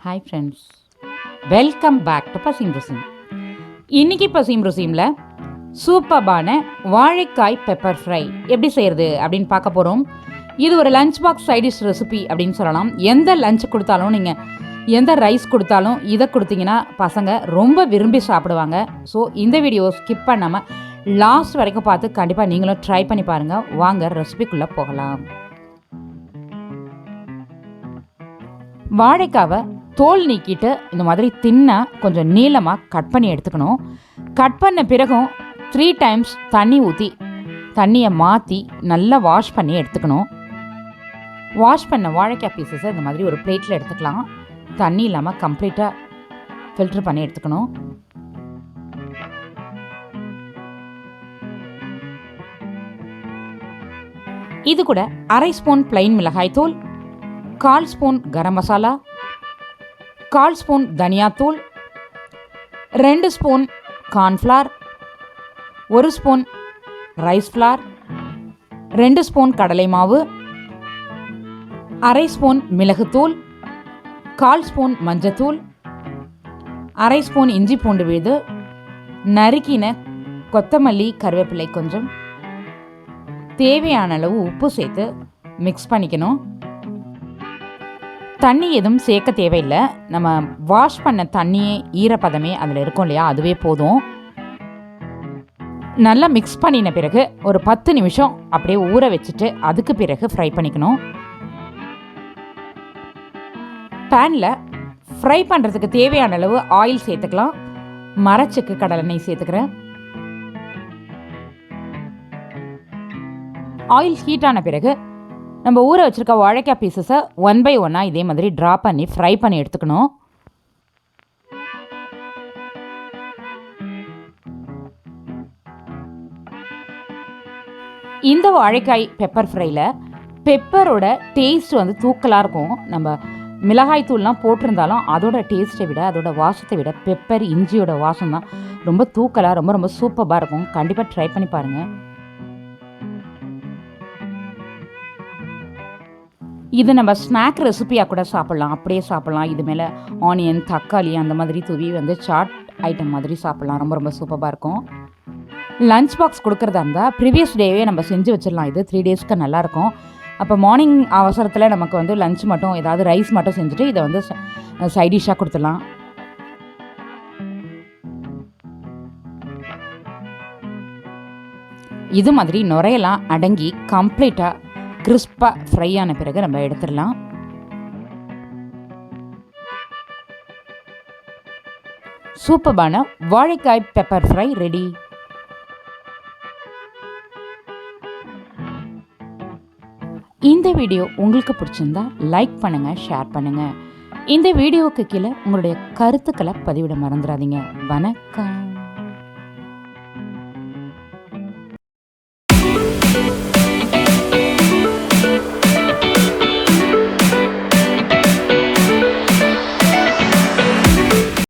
Hi friends, welcome back to பசீம் ருசீம். இன்றைக்கி பசீம் ருசீமில் சூப்பர்பான வாழைக்காய் பெப்பர் ஃப்ரை எப்படி செய்கிறது அப்படின்னு பார்க்க போகிறோம். இது ஒரு லஞ்ச் பாக்ஸ் சைடிஷ் ரெசிபி அப்படின்னு சொல்லலாம். எந்த லஞ்ச் கொடுத்தாலும், நீங்கள் எந்த ரைஸ் கொடுத்தாலும் இதை கொடுத்தீங்கன்னா பசங்க ரொம்ப விரும்பி சாப்பிடுவாங்க. ஸோ இந்த வீடியோ ஸ்கிப் பண்ணாமல் லாஸ்ட் வரைக்கும் பார்த்து கண்டிப்பாக நீங்களும் ட்ரை பண்ணி பாருங்கள். வாங்க ரெசிபிக்குள்ளே போகலாம். வாழைக்காவை தோல் நீக்கிட்டு இந்த மாதிரி தின்னாக கொஞ்சம் நீளமாக கட் பண்ணி எடுத்துக்கணும். கட் பண்ண பிறகும் 3 times தண்ணி ஊற்றி தண்ணியை மாற்றி நல்லா வாஷ் பண்ணி எடுத்துக்கணும். வாஷ் பண்ண வாழைக்காய் பீசஸை இந்த மாதிரி ஒரு பிளேட்டில் எடுத்துக்கலாம். தண்ணி இல்லாமல் கம்ப்ளீட்டாக ஃபில்ட்ரு பண்ணி எடுத்துக்கணும். இது கூட 1/2 ஸ்பூன் plain மிளகாய் தூள், 1/4 ஸ்பூன் கரம் மசாலா, 1/4 ஸ்பூன் தனியாத்தூள், 2 spoon cornflour, 1 spoon rice flower, 2 spoon கடலை மாவு, 1/2 ஸ்பூன் மிளகுத்தூள், 1/4 ஸ்பூன் மஞ்சத்தூள், 1/2 ஸ்பூன் இஞ்சி பூண்டு விழுது, நறுக்கின கொத்தமல்லி கருவேப்பிலை கொஞ்சம், தேவையான அளவு உப்பு சேர்த்து மிக்ஸ் பண்ணிக்கணும். தண்ணி எதுவும் சேர்க்க தேவையில்லை. நம்ம வாஷ் பண்ண தண்ணியே ஈரப்பதமே அதில் இருக்கும் இல்லையா, அதுவே போதும். நல்லா மிக்ஸ் பண்ணின பிறகு ஒரு 10 நிமிஷம் அப்படியே ஊற வச்சுட்டு அதுக்கு பிறகு ஃப்ரை பண்ணிக்கணும். பேனில் ஃப்ரை பண்ணுறதுக்கு தேவையான அளவு ஆயில் சேர்த்துக்கலாம். மரச்செக்கு கடலெண்ணெய் சேர்த்துக்கிறேன். ஆயில் ஹீட் ஆன பிறகு நம்ம ஊற வச்சுருக்க வாழைக்காய் பீசஸை 1 by 1 இதே மாதிரி ட்ரா பண்ணி ஃப்ரை பண்ணி எடுத்துக்கணும். இந்த வாழைக்காய் பெப்பர் ஃப்ரையில் பெப்பரோட டேஸ்ட் வந்து தூக்கலாக இருக்கும். நம்ம மிளகாய் தூள்லாம் போட்டிருந்தாலும் அதோட டேஸ்ட்டை விட, அதோட வாசத்தை விட பெப்பர் இஞ்சியோட வாசம் தான் ரொம்ப தூக்கலாக ரொம்ப ரொம்ப சூப்பராக இருக்கும். கண்டிப்பாக ட்ரை பண்ணி பாருங்கள். இது நம்ம ஸ்நாக் ரெசிபியாக கூட சாப்பிட்லாம், அப்படியே சாப்பிட்லாம். இது மேலே ஆனியன், தக்காளி அந்த மாதிரி தூவி வந்து சாட் ஐட்டம் மாதிரி சாப்பிட்லாம். ரொம்ப ரொம்ப சூப்பராக இருக்கும். லஞ்ச் பாக்ஸ் கொடுக்குறதா இருந்தால் ப்ரீவியஸ் டேவே நம்ம செஞ்சு வச்சிடலாம். இது 3 daysக்கு நல்லாயிருக்கும். அப்போ மார்னிங் அவசரத்தில் நமக்கு வந்து லஞ்ச் மட்டும் ஏதாவது ரைஸ் மட்டும் செஞ்சுட்டு இதை வந்து சைடிஷாக கொடுத்துடலாம். இது மாதிரி நுரையெல்லாம் அடங்கி கம்ப்ளீட்டாக கிறிஸ்பாக ஃப்ரை ஆன பிறகு நம்ம எடுத்துடலாம். சூப்பரான வாழைக்காய் பெப்பர் ஃப்ரை ரெடி. இந்த வீடியோ உங்களுக்கு பிடிச்சிருந்தா லைக் பண்ணுங்கள், ஷேர் பண்ணுங்கள். இந்த வீடியோவுக்கு கீழே உங்களுடைய கருத்துக்களை பதிவிட மறந்துடாதீங்க. வணக்கம்.